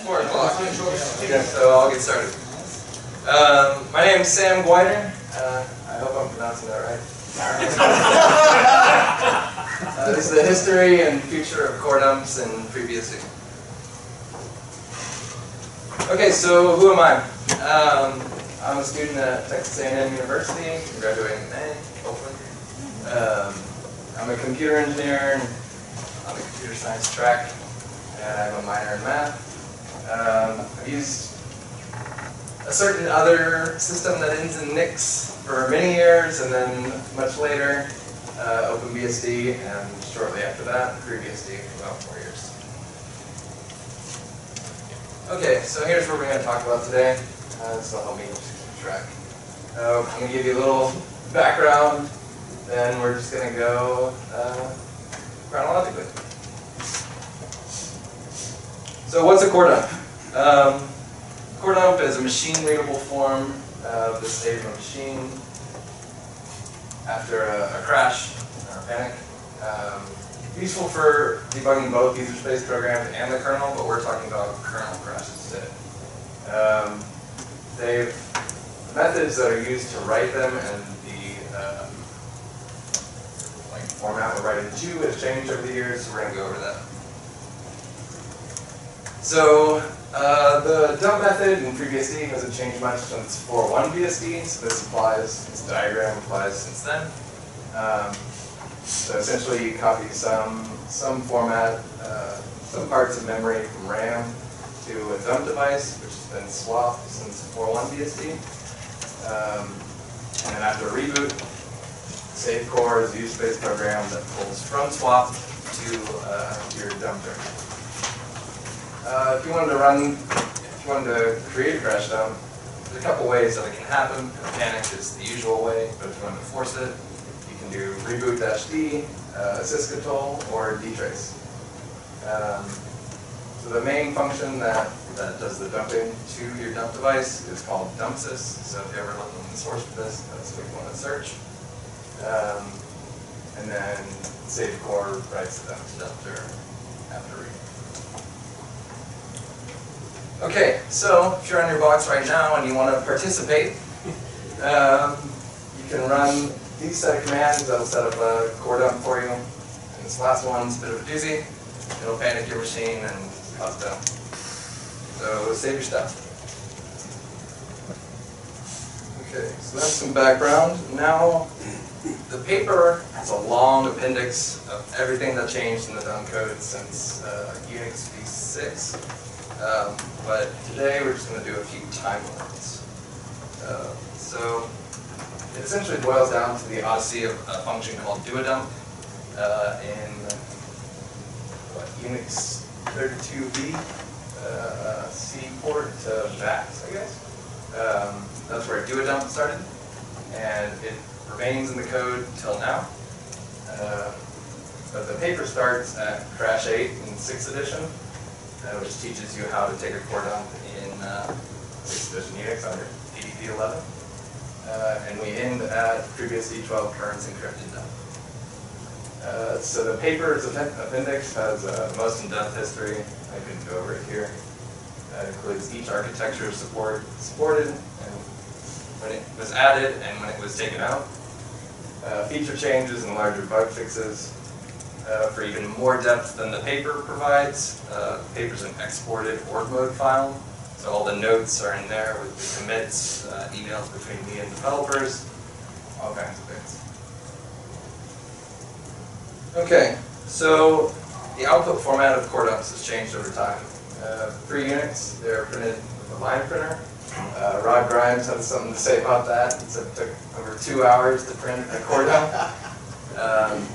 4 o'clock. So I'll get started. My name is Sam Gwydir. I hope I'm pronouncing that right. This is the history and future of core dumps and FreeBSD. Okay, so who am I? I'm a student at Texas A&M University. I'm graduating in May, hopefully. I'm a computer engineer on the computer science track, and I have a minor in math. I've used a certain other system that ends in UNIX for many years, and then much later, OpenBSD, and shortly after that, FreeBSD for about 4 years. Okay, so here's what we're going to talk about today. This will help me keep track. I'm going to give you a little background, then we're just going to go chronologically. So what's a core dump? Core dump is a machine-readable form of the state of a machine after a crash or a panic. Useful for debugging both user space programs and the kernel, but we're talking about kernel crashes today. Methods that are used to write them and the format we're writing to has changed over the years, so we're going to go over that. So the dump method in FreeBSD hasn't changed much since 04B, so this diagram applies since then. So essentially you copy some format, some parts of memory from RAM to a dump device, which has been swapped since 04BSD. And then after a reboot, save core is a user space program that pulls from swap to your dump directory. If you wanted to create a crash dump, there's a couple ways that it can happen. Panic is the usual way, but if you want to force it, you can do reboot-d, syscontrol, or dtrace. So the main function that does the dumping to your dump device is called dumpsys. So if you ever look in the source for this, that's what you want to search. And then save core writes the dump to dumper after read. Okay, so if you're on your box right now and you want to participate, you can run these set of commands that'll set up a core dump for you. And this last one's a bit of a doozy. It'll panic your machine and cause dump. So save your stuff. Okay, so that's some background. Now, the paper has a long appendix of everything that changed in the dump code since UNIX v6. But today we're just going to do a few timelines. So it essentially boils down to the odyssey of a function called doadump in UNIX 32B, C port to VAX, I guess. That's where doadump started, and it remains in the code till now. But the paper starts at crash 8 in 6th edition, which teaches you how to take a core dump in 6th edition Unix under PDP-11. And we end at FreeBSD 12 currents encrypted dump. So the paper's appendix has most in-depth history. I couldn't go over it here. It includes each architecture supported, and when it was added and when it was taken out. Feature changes and larger bug fixes. For even more depth than the paper provides, the paper's an exported org mode file. So all the notes are in there with the commits, emails between me and developers, all kinds of things. Okay, so the output format of core dumps has changed over time. Pre-Unix, they're printed with a line printer. Rod Grimes had something to say about that. He said it took over 2 hours to print a core dump.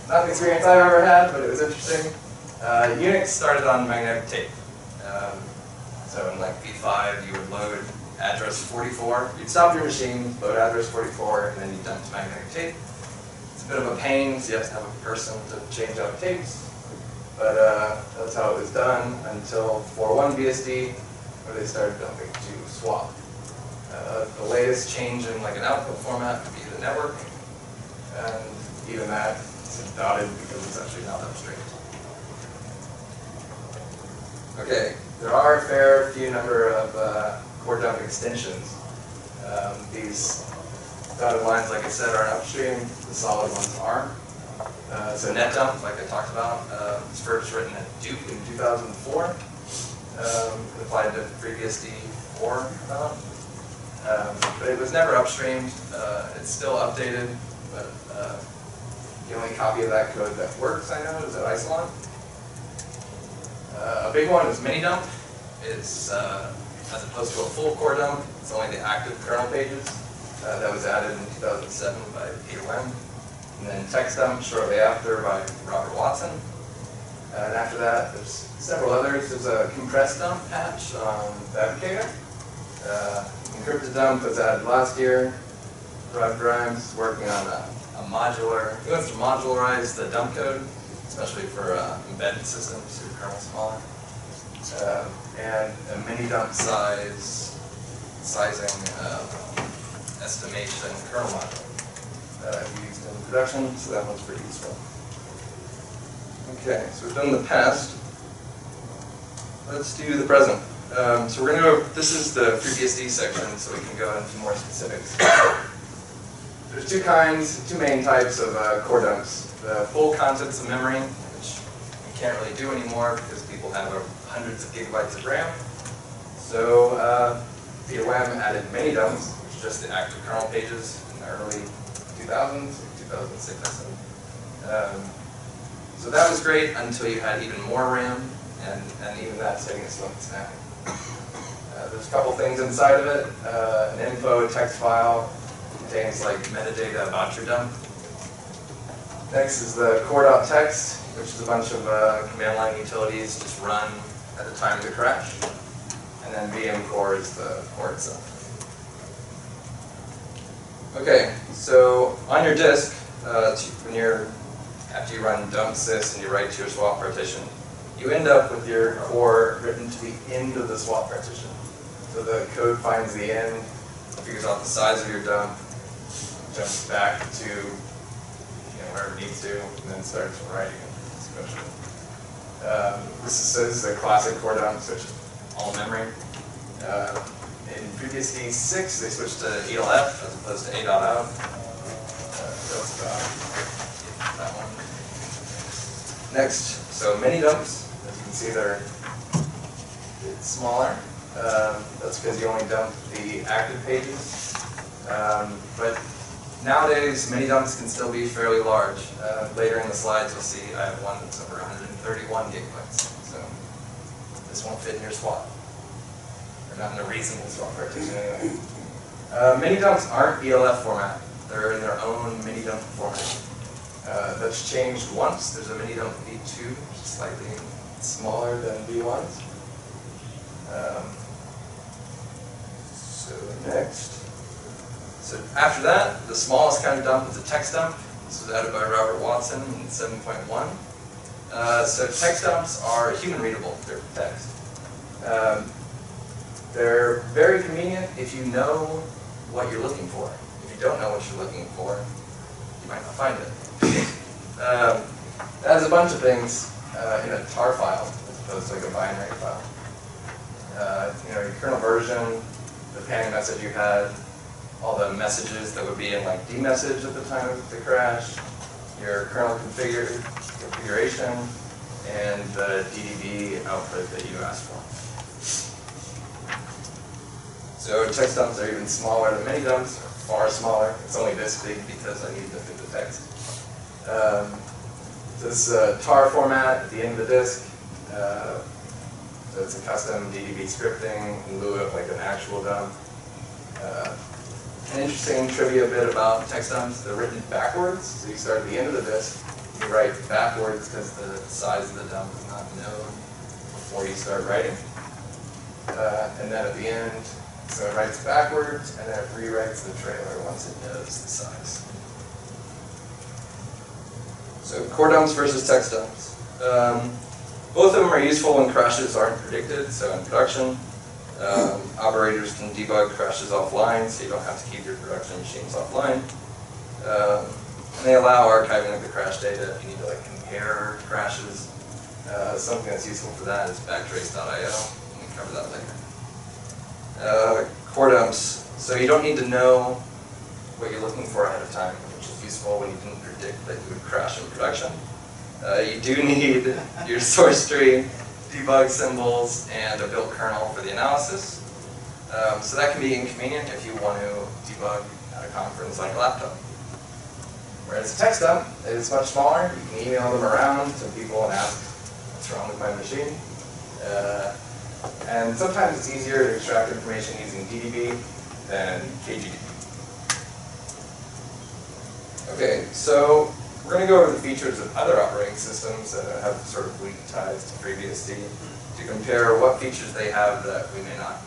Not an experience I've ever had, but it was interesting. Unix started on magnetic tape. So in like P5, you would load address 44. You'd stop your machine, load address 44, and then you dump to magnetic tape. It's a bit of a pain, so you have to have a person to change out tapes. But that's how it was done until 04BSD, where they started dumping to swap. The latest change in like an output format would be the network, and even that is dotted because it's actually not upstream. Okay, there are a fair few number of core dump extensions. These dotted lines, like I said, are upstream. The solid ones are. So netdump, like I talked about, was first written at Duke in 2004. It applied to FreeBSD 4 about. But it was never upstreamed. It's still updated, but the only copy of that code that works, I know, is at Isilon. A big one is minidump. It's, as opposed to a full core dump, it's only the active kernel pages. That was added in 2007 by P04B. And then text dump shortly after by Robert Watson. And after that, there's several others. There's a compressed dump patch on Fabricator. Encrypted dump was added last year. Rod Grimes is working on a modular. He wants to modularize the dump code, especially for embedded systems, so your kernel's smaller. And a mini dump sizing estimation kernel module that I've used in production, so that one's pretty useful. Okay, so we've done the past. Let's do the present. So we're going to go, this is the FreeBSD section, so we can go into more specifics. There's two main types of core dumps. The full contents of memory, which we can't really do anymore because people have hundreds of gigabytes of RAM. So P04B added mini dumps, which is just the active kernel pages in the early 2000s, 2006 I said. So that was great until you had even more RAM, and even that's hitting its limits now. There's a couple things inside of it. An info text file contains like metadata about your dump. Next is the core.txt, which is a bunch of command line utilities just run at the time of the crash. And then VM core is the core itself. Okay, so on your disk, after you run dump sys and you write to your swap partition, you end up with your core written to the end of the swap partition. So the code finds the end, figures out the size of your dump, jumps back to where it needs to, and then starts writing it. This is the classic core dump, so it's just all memory. In FreeBSD 6, they switched to ELF as opposed to A.O. That's about that one. Next, so mini dumps. As you can see, it's smaller. That's because you only dump the active pages. But nowadays, mini dumps can still be fairly large. Later in the slides, you'll see I have one that's over 131 gigabytes. So this won't fit in your swap. Or not in a reasonable swap partition anyway. Mini dumps aren't ELF format. They're in their own mini dump format. That's changed once. There's a mini dump V2, which is slightly smaller than V1's. So next. So after that, the smallest kind of dump is a text dump. This was added by Robert Watson in 7.1. So text dumps are human readable. They're text. They're very convenient if you know what you're looking for. If you don't know what you're looking for, you might not find it. It has a bunch of things in a tar file as opposed to like a binary file. Your kernel version, the panning message you had, all the messages that would be in like dmessage at the time of the crash, your kernel configuration, and the DDB output that you asked for. So text dumps are even smaller than mini dumps, or far smaller. It's only this big because I needed to fit the text. This tar format at the end of the disk. So it's a custom DDB scripting in lieu of like an actual dump. An interesting trivia bit about text dumps, they're written backwards. So you start at the end of the disk, you write backwards because the size of the dump is not known before you start writing. And then at the end, so it writes backwards and then it rewrites the trailer once it knows the size. So core dumps versus text dumps. Both of them are useful when crashes aren't predicted. So in production, operators can debug crashes offline, so you don't have to keep your production machines offline. And they allow archiving of the crash data if you need to like compare crashes. Something that's useful for that is backtrace.io. cover that later. Core dumps. So you don't need to know what you're looking for ahead of time, which is useful when you didn't predict that you would crash in production. You do need your source tree, debug symbols, and a built kernel for the analysis. So that can be inconvenient if you want to debug at a conference like a laptop. Whereas a text dump is much smaller. You can email them around to people and ask what's wrong with my machine. And sometimes it's easier to extract information using DDB than KGDB. Okay, so we're going to go over the features of other operating systems that have sort of weak ties to FreeBSD to compare what features they have that we may not.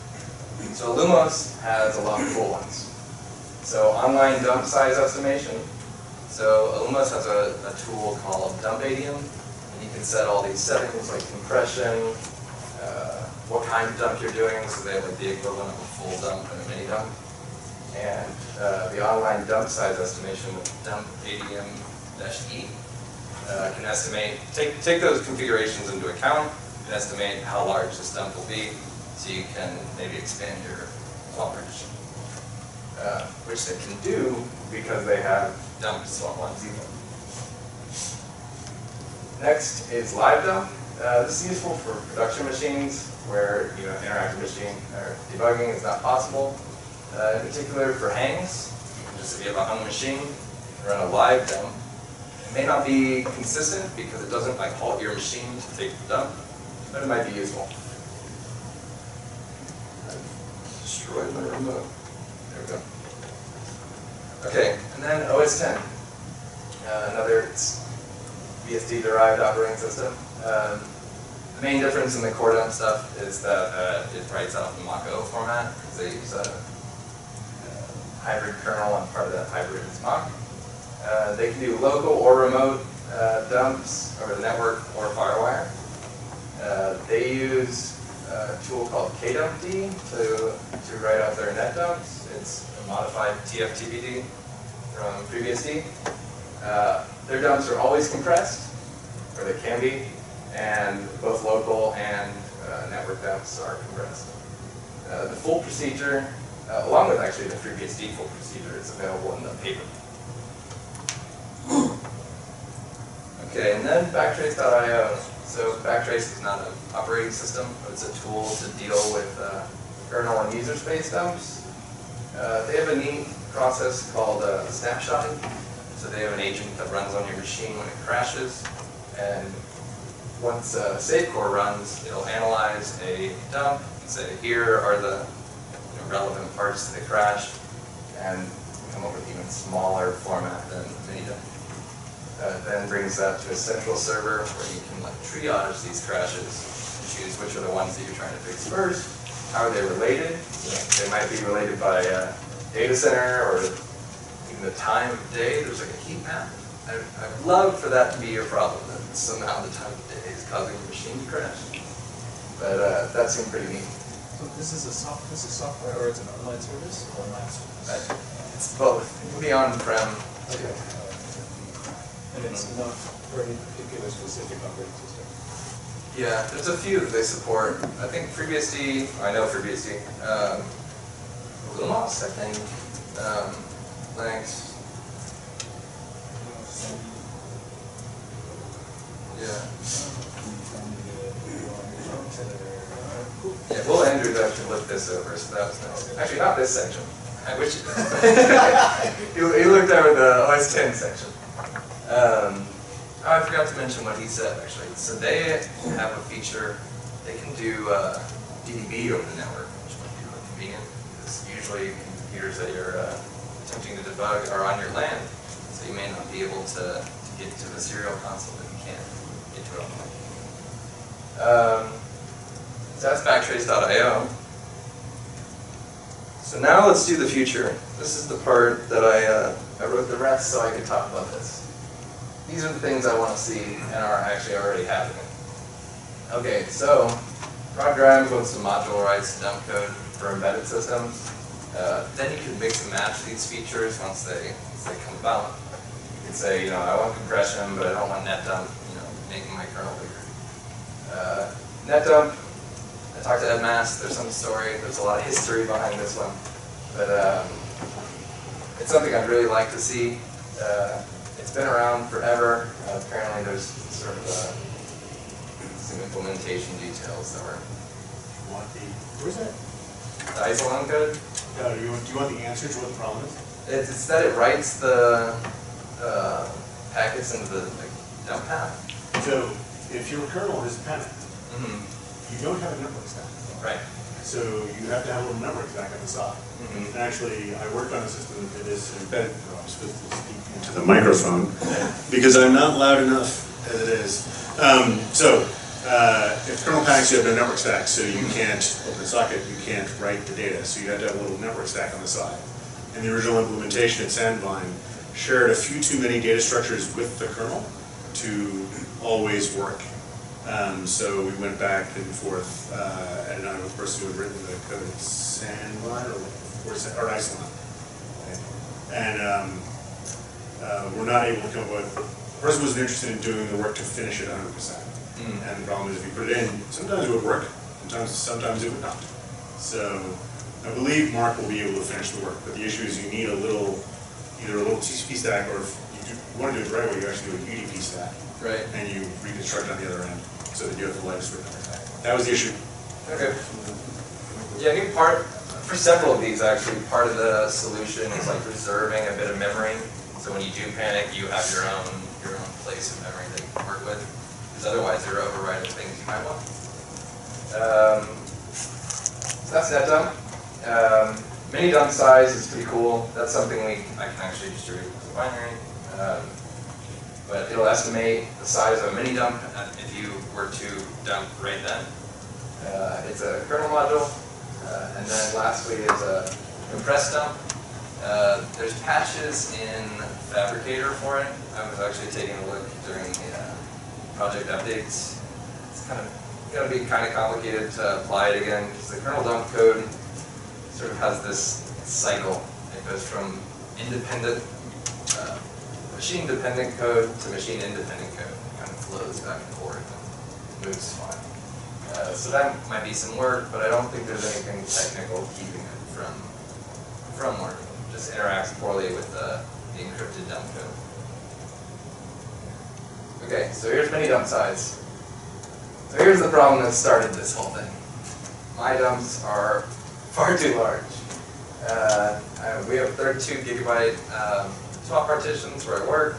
So Lumos has a lot of cool ones. So online dump size estimation. So Lumos has a tool called doadump, and you can set all these settings like compression, what kind of dump you're doing, so they have like the equivalent of a full dump and a mini dump. And the online dump size estimation with doadump-e can estimate, take those configurations into account and estimate how large this dump will be, so you can maybe expand your coverage, which they can do because they have dump swap ones even. Next is live dump. This is useful for production machines where interactive machine or debugging is not possible. In particular for hangs, just if you have a hung machine, you can run a live dump. It may not be consistent because it doesn't like halt your machine to take the dump, but it might be useful. Destroyed my remote. There we go. Okay, and then OS X, another BSD-derived operating system. The main difference in the core dump stuff is that it writes out in Mach-O format because they use a hybrid kernel, and part of that hybrid is Mach. They can do local or remote dumps over the network or FireWire. They use a tool called kdumpd to write out their net dumps. It's a modified TF-TBD from FreeBSD. Their dumps are always compressed, or they can be, and both local and network dumps are compressed. The full procedure, along with actually the FreeBSD full procedure, is available in the paper. Okay, and then backtrace.io. So backtrace is not an operating system, but it's a tool to deal with kernel and user space dumps. They have a neat process called snapshotting. So they have an agent that runs on your machine when it crashes, and once SaveCore runs, it'll analyze a dump and say, here are the relevant parts to the crash, and come up with even smaller format than mini dump. Then brings that to a central server where you can like triage these crashes and choose which are the ones that you're trying to fix first. How are they related? They might be related by data center or even the time of day. There's like a heat map. I'd love for that to be your problem, that somehow the time of day is causing your machine to crash. But that seemed pretty neat. So this is software, or it's an online service, or online service? It's both. It can be on-prem. Okay. And it's not for any particular specific operating system? Yeah, there's a few that they support. I think FreeBSD, I know FreeBSD, Lumos, I think, Linux. Yeah. Yeah, Will Andrews actually looked this over, so that was nice. Actually, not this section. I wish he looked over the OS X section. Oh, I forgot to mention what he said, actually. So they have a feature, they can do DDB over the network, which might be really convenient, because usually computers that you're attempting to debug are on your LAN, so you may not be able to get to the serial console if you can't get to it online. So that's backtrace.io. So now let's do the future. This is the part that I wrote the rest so I could talk about this. These are the things I want to see and are actually already happening. Okay, so Rod Grimes wants to modularize dump code for embedded systems. Then you can mix and match these features once they come about. You can say, I want compression, but I don't want net dump, making my kernel bigger. Net dump, talked to Ed Mass, there's some story, there's a lot of history behind this one. But it's something I'd really like to see. It's been around forever. Apparently there's sort of some implementation details that were... Where's that? The isolon code? Do you want the answer to what the problem is? It's that it writes the packets into the dump path. So if your kernel has a panic, you don't have a network stack. Right. So you have to have a little network stack on the side. And actually, I worked on a system that is embedded. I'm supposed to speak into the microphone because I'm not loud enough as it is. If the kernel panics, you have no network stack, so you can't open the socket, you can't write the data. So you have to have a little network stack on the side. And the original implementation at Sandvine shared a few too many data structures with the kernel to always work. So we went back and forth, and I was the person who had written the code at Sandvine or Iceland. And we're not able to come up with, the person wasn't interested in doing the work to finish it 100%. And the problem is if you put it in, sometimes it would work, sometimes it would not. So I believe Mark will be able to finish the work, but the issue is you need either a little TCP stack, or if you want to do it the right way, you actually do a UDP stack. Right. And you reconstruct on the other end, so that you have the lightest written stack. That was the issue. Okay. Yeah, I think for several of these actually, part of the solution is like reserving a bit of memory. So when you do panic, you have your own place of memory that you can work with. Because otherwise you're overwriting things you might want. So that's that dump. Mini dump size is pretty cool. That's something I can actually distribute as a binary. But it'll estimate the size of a mini dump if you were to dump right then. It's a kernel module. And then lastly is a compressed dump. There's patches in Fabricator for it. I was actually taking a look during the project updates. It's going to be kind of complicated to apply it again because the kernel dump code sort of has this cycle. It goes from machine-dependent code to machine-independent code. It kind of flows back and forth and moves fine. So that might be some work, but I don't think there's anything technical keeping it from working. It just interacts poorly with the encrypted dump code. Okay, so here's mini dump size. So here's the problem that started this whole thing. My dumps are far too large. We have 32 gigabyte swap partitions where I work,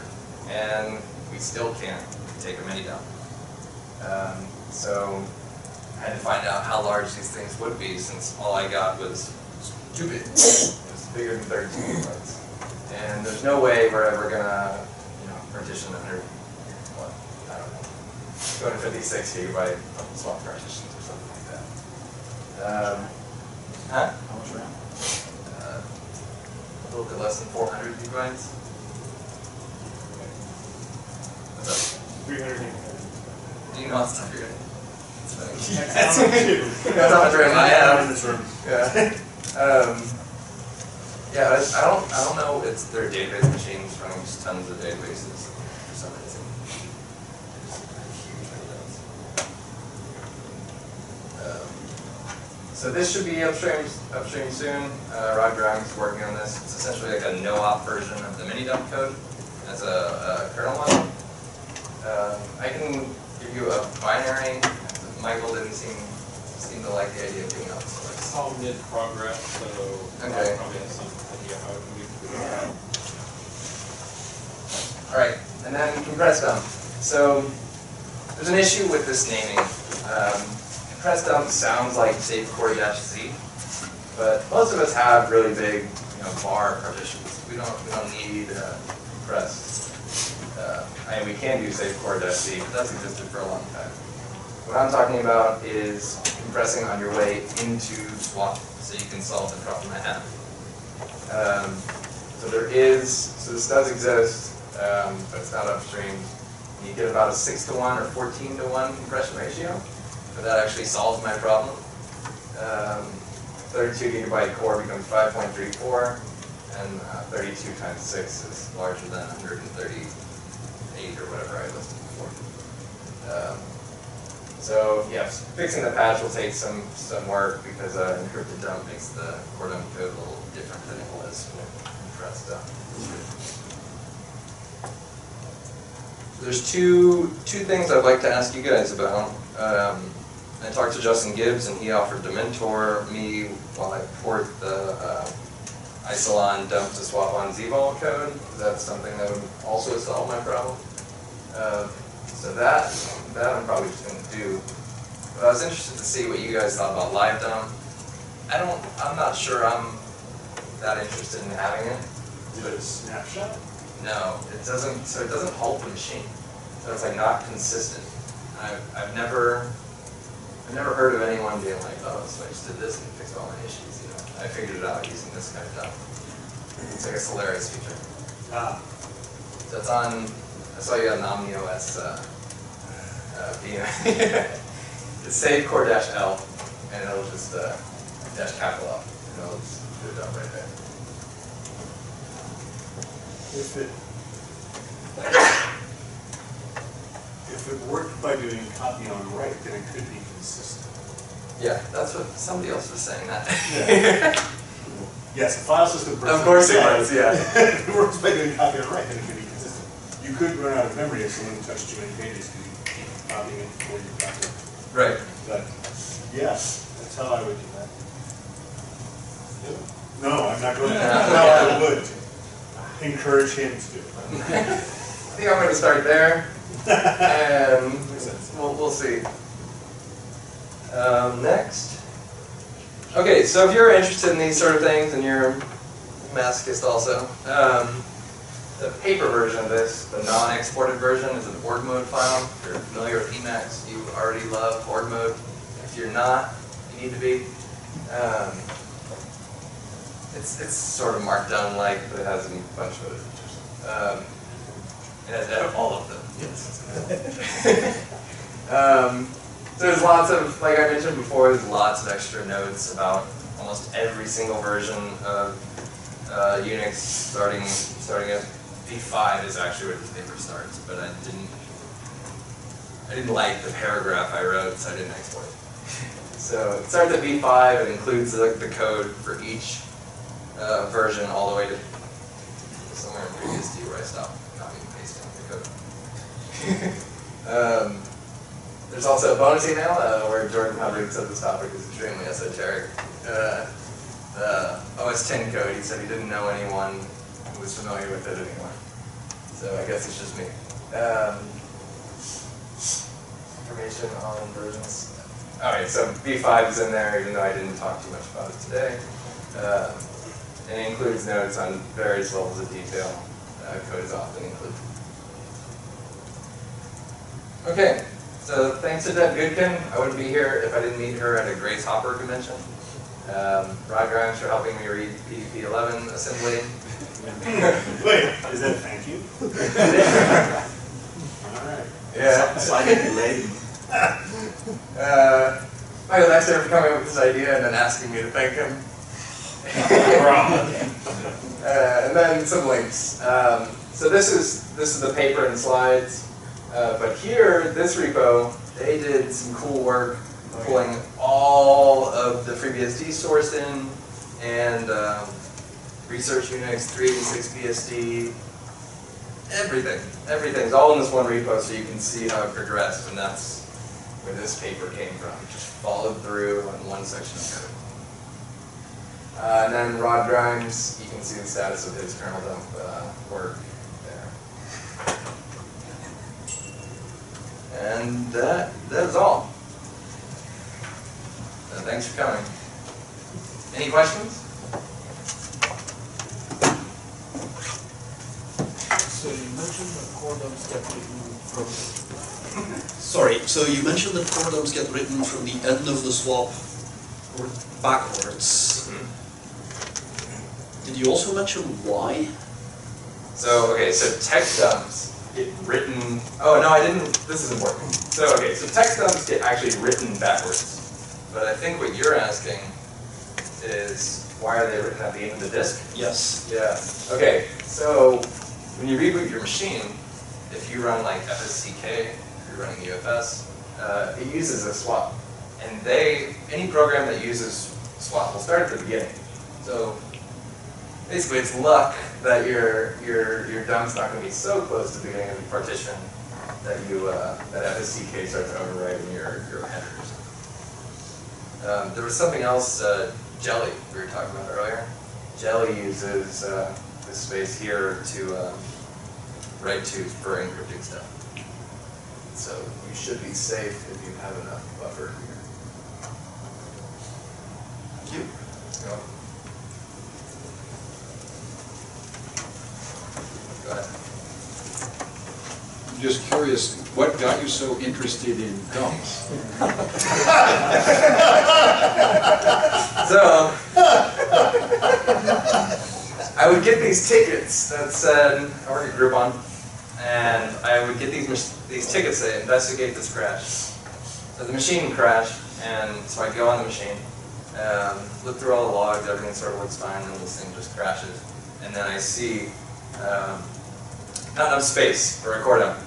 and we still can't take a mini dump. So I had to find out how large these things would be, since all I got was too big. It was bigger than 32 gigabytes. And there's no way we're ever gonna, partition 100, I don't know, 256 gigabyte swap partitions or something like that. How much RAM? A little bit less than 400 gigabytes. What's up? 300 gigabytes. Do you know off the top of your head? That's how much RAM I have in this room. Yeah. Yeah, I don't know if they're database machines running just tons of databases for some reason. So this should be upstream soon. Rod Grimes is working on this. It's essentially like a no-op version of the mini dump code as a kernel model. I can give you a binary. Michael didn't seem to like the idea of doing it. So it's all mid-progress, so okay. I probably have some idea how it can be. All right, and then compressed dump. So there's an issue with this naming. Compressed dump sounds like safecore-z, but most of us have really big, var partitions. We don't need compressed. I mean, we can do safecore-z, but that's existed for a long time. What I'm talking about is compressing on your way into swap, so you can solve the problem I have. So this does exist, but it's not upstream. You get about a 6-to-1 or 14-to-1 compression ratio, but that actually solves my problem. 32 gigabyte core becomes 5.34, and 32 times 6 is larger than 138 or whatever I listed before. So yeah, fixing the patch will take some work because encrypted dump makes the core dump code a little different than it was when it pressed dump. There's two things I'd like to ask you guys about. I talked to Justin Gibbs and he offered to mentor me while I port the isilon dump to swap on zvol code. That's something that would also solve my problem. So that I'm probably just going to do. But I was interested to see what you guys thought about live dump. I'm not sure I'm that interested in having it. Is it a snapshot? No, it doesn't. So it doesn't halt the machine. So it's like not consistent. I've never heard of anyone being like, oh, so I just did this and it fixed all my issues. You know, I figured it out using this kind of dump. It's like a Solaris feature. So it's on. I saw you got an OmniOS VM. It's save core-L, and it'll just dash capital L, and it'll just do a dump right there. If it worked by doing copy on write, then it could be consistent. Yeah, that's what somebody else was saying that. Yeah. Yes, a file system person. Of course it was, yeah. If it works by doing copy on write, then it could be consistent. You could run out of memory if someone touched too many pages because you keep copying it before you copy it. Right. But yes, that's how I would do that. No, I'm not going to. No, I would encourage him to do it. I think I'm going to start there, and we'll see. Next. Okay, so if you're interested in these sort of things, and you're a masochist also, the paper version of this, the non-exported version, is an org mode file. If you're familiar with Emacs, you already love org mode. If you're not, you need to be. It's sort of markdown-like, but it has a bunch of other features. It has all of them. Yes. So there's lots of, like I mentioned before, there's lots of extra notes about almost every single version of Unix, starting at P5 is actually where this paper starts, but I didn't like the paragraph I wrote, so I didn't export it. So it starts at V5, it includes the code for each version all the way to somewhere in FreeBSD where I stopped copying and pasting the code. There's also a bonus email where Jordan Hubbard said this topic is extremely esoteric. The OS 10 code, he said he didn't know anyone who was familiar with it anymore. So I guess it's just me. Information on versions. Alright, so V5 is in there, even though I didn't talk too much about it today. And it includes notes on various levels of detail. Code is often included. Okay, so thanks to Deb Goodkin. I wouldn't be here if I didn't meet her at a Grace Hopper convention. Rod Grimes for helping me read PDP-11 assembly. Wait, is that a thank you? Alright. Yeah. Slightly delayed. Michael Dexter for coming up with this idea and then asking me to thank him. And then some links. So this is the paper and slides. But here, this repo, they did some cool work pulling all of the FreeBSD source in and Research UNIX, 386 BSD, everything. Everything's all in this one repo so you can see how it progressed, and that's where this paper came from. It just followed through on one section of code. And then Rod Grimes, you can see the status of his kernel dump work there. And that is all. So thanks for coming. Any questions? So you mentioned that core dumps get written from... Sorry, so you mentioned that core dumps get written from the end of the swap or backwards. Mm-hmm. Did you also mention why? So, okay, so text dumps get written... Oh, no, I didn't... This is important. So, okay, so text dumps get actually written backwards. But I think what you're asking is, why are they written at the end of the disk? Yes. Yeah. Okay, so when you reboot your machine, if you run like FSCK, if you're running UFS, it uses a swap. And any program that uses swap will start at the beginning. So basically it's luck that your dump's not going to be so close to the beginning of the partition that that FSCK starts overwriting your headers. There was something else, Jelly, we were talking about earlier. Jelly uses this space here to write to for encrypting stuff. So you should be safe if you have enough buffer here. Thank you. Go ahead. I'm just curious, what got you so interested in dumps? So, I would get these tickets that said, I work at Groupon, and I would get these tickets that investigate this crash. So the machine crashed, and so I go on the machine, look through all the logs, everything sort of looks fine, and then this thing just crashes. And then I see not enough space for a core dump.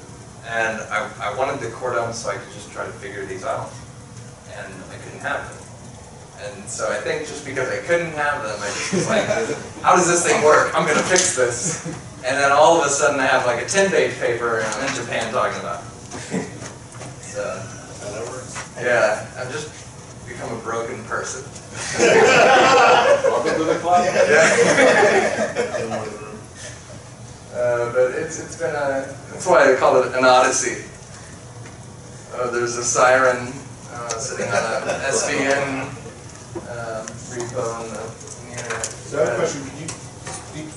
And I wanted the core dump so I could just try to figure these out. And I couldn't have them. And so I think just because I couldn't have them, I just was like, how does this thing work? I'm going to fix this. And then all of a sudden I have like a 10-page paper and I'm in Japan talking about it. So, That works. yeah, I've just become a broken person. Welcome to the club. Yeah. But it's been that's why I call it an odyssey. There's a siren sitting on a SVN repo on the internet. So I have a question. Can you speak?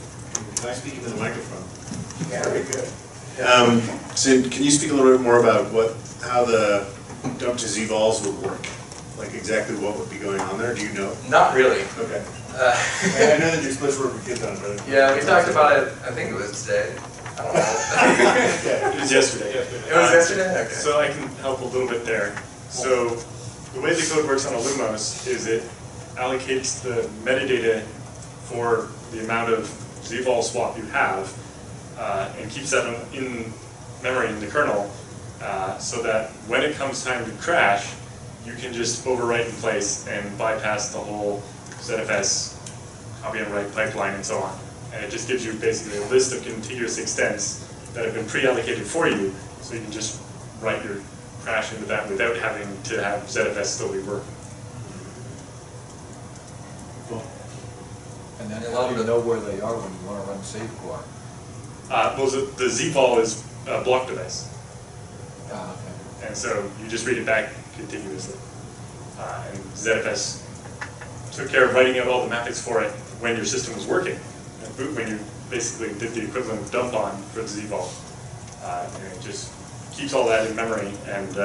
Can I speak into the microphone? Yeah. Very good. So can you speak a little bit more about how the dump to zvols would work? Like exactly what would be going on there? Do you know? Not really. Okay. I know that you're supposed to work with Python, but Yeah, we talked about it. I think it was today. I don't know. It was yesterday. It was yesterday. Okay. So I can help a little bit there. So the way the code works on a Lumos is it allocates the metadata for the amount of zvol swap you have and keeps that in memory in the kernel so that when it comes time to crash, you can just overwrite in place and bypass the whole ZFS copy and write pipeline and so on. And it just gives you basically a list of contiguous extents that have been pre-allocated for you, so you can just write your crash into that without having to have ZFS still be working. And then how do you know where they are when you want to run safeguard? Well, the zvol is a block device, Okay. and so you just read it back contiguously. And ZFS took care of writing out all the mappings for it when your system was working. And boot, when you basically did the equivalent of dump on for the zvol. And it just keeps all that in memory, and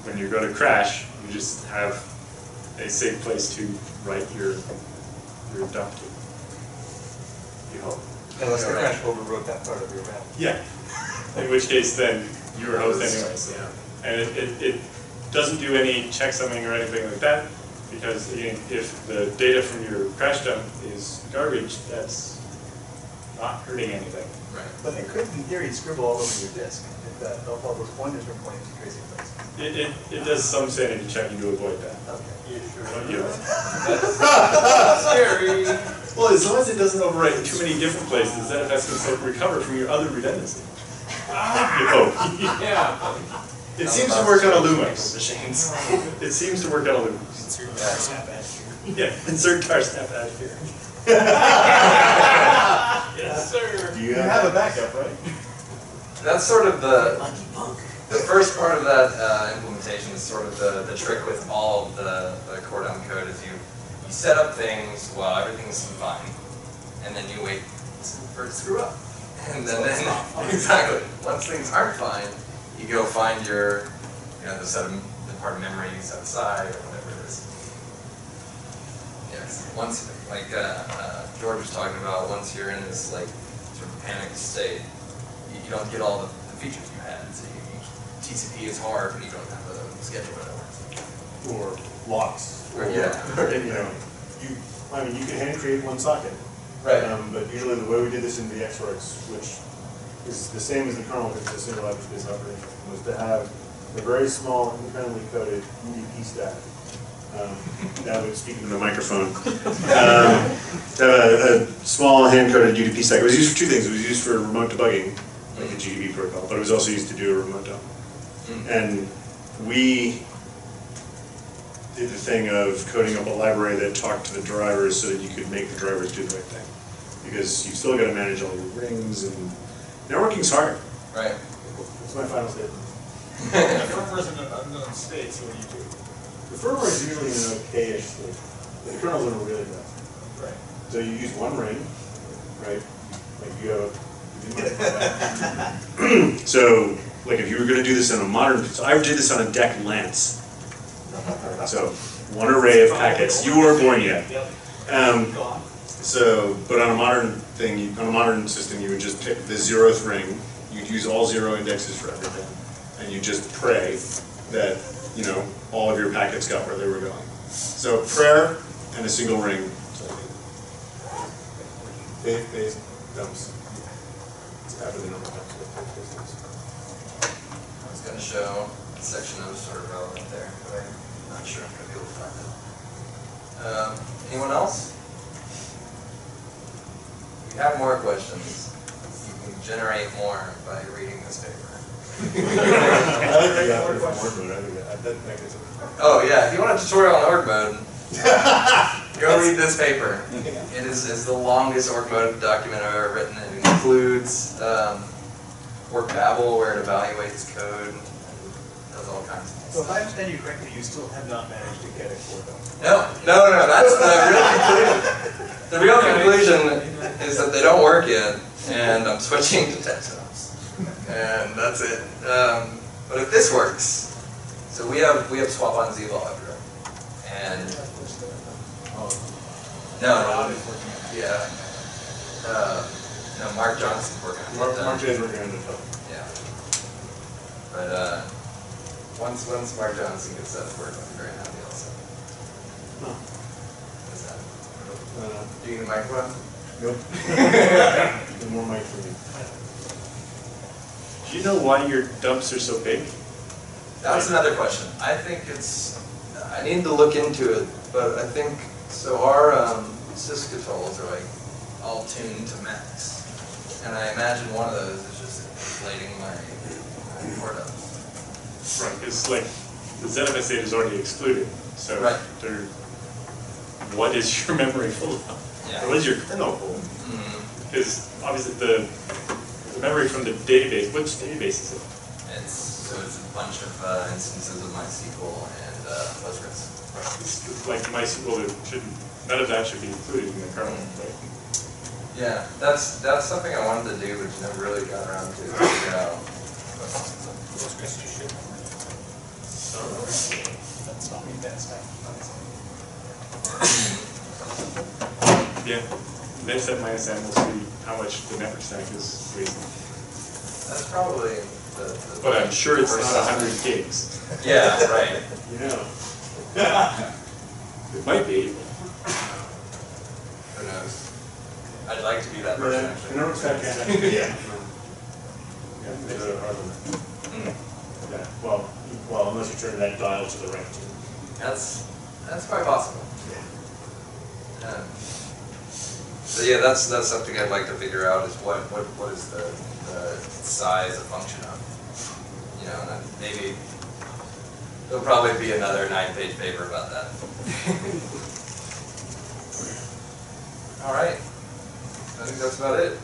when you go to crash, you just have a safe place to write your dump to. You hope. Unless the crash overwrote that part of your map. Yeah. In which case, then you were host anyway. So. And it doesn't do any checksumming or anything like that, because if the data from your crash dump is garbage, that's not hurting anything. Right. But it could, in theory, scribble all over your disk if all those pointers were pointing to crazy places. It does some sanity checking to avoid that. Okay. You sure? You know. Scary. Well, as long as it doesn't overwrite in too many different places, then that's going to recover from your other redundancy. You hope. Yeah. It seems to work on a Lumos. Machines. It seems to work on a Lumos. Insert car snap ad here. Yeah, insert car snap ad here. Yes, sir. Do You have a backup, right? That's sort of the first part of that implementation is sort of the trick with all of the core dump code is you set up things while everything's fine, and then you wait for it to screw up. And then exactly, once things aren't fine, you go find your, the part of memory you set aside or whatever it is. Yes, once, like George was talking about, once you're in this like sort of panicked state, you don't get all the features you had. So TCP is hard when you don't have a schedule that works. Or locks. Or, yeah. I mean, you can hand create one socket. Right. But usually the way we did this in VxWorks, which is the same as the kernel because it's a single address-based operation, was to have a very small independently coded UDP stack. That would speak into the microphone. To have a small hand-coded UDP stack. It was used for two things. It was used for remote debugging, like the GDB protocol, but it was also used to do a remote dump. And we did the thing of coding up a library that talked to the drivers so that you could make the drivers do the right thing. Because you've still got to manage all your rings, and networking's hard. Right. That's my final statement. If firmware's in an unknown state, so what do you do? The firmware is usually in an okay-ish state. The kernel's in a really bad. Right. So you use one ring, right? Like you have a, so, like if you were going to do this on a modern, so I did this on a DEC Lance. So, one array of packets. You weren't born yet. So, but on a modern thing, on a modern system, you would just pick the 0th ring. You'd use all 0 indexes for everything, and you just pray that, you know, all of your packets got where they were going. So prayer and a single ring. Phase dumps. It's after the number of dumps. I was going to show a section that was sort of relevant there, but I'm not sure I'm going to be able to find it. Anyone else? If you have more questions, you can generate more by reading this paper. Oh yeah, if you want a tutorial on org mode, go read this paper. It is the longest org mode document I've ever written. It includes org babel where it evaluates code and does all kinds of things. So if I understand you correctly, you still have not managed to get a core dump. No, that's the real conclusion. The real conclusion is that they don't work yet, and I'm switching to text dumps. And that's it. But if this works, so we have swap on zval everywhere, and no, Mark Johnson's working on it. Mark J's working on it. Yeah, but once Mark Johnson gets that to work, I'll be very happy also. What's that? Do you need a microphone? Nope. No more mic for me. Do you know why your dumps are so big? That's another question. I think I need to look into it, but I think, so our sys controls are like all tuned to max. And I imagine one of those is just inflating my core dumps. Right, because like the ZFS data is already excluded. So Right. What is your memory full of? Yeah. What is your kernel full of? Because obviously the memory from the database, which database is it? It's a bunch of instances of MySQL and Postgres. It's like MySQL, none of that should be included in the kernel, right? Yeah, that's something I wanted to do, but never really got around to figure out. Postgres you should. That's not me, that's not. Yeah. Then set minus n will see how much the network stack is wasting. That's probably the But I'm sure it's worst not estimate. 100 gigs. Yeah, right. You know. It might be. Who knows? I'd like to be that person, The actually. network stack can't actually, yeah. Yeah, well, unless you turn that dial to the right. That's quite possible. So yeah, that's something I'd like to figure out is what is the size a function of, you know, and then maybe there'll probably be another 9-page paper about that. All right, I think that's about it.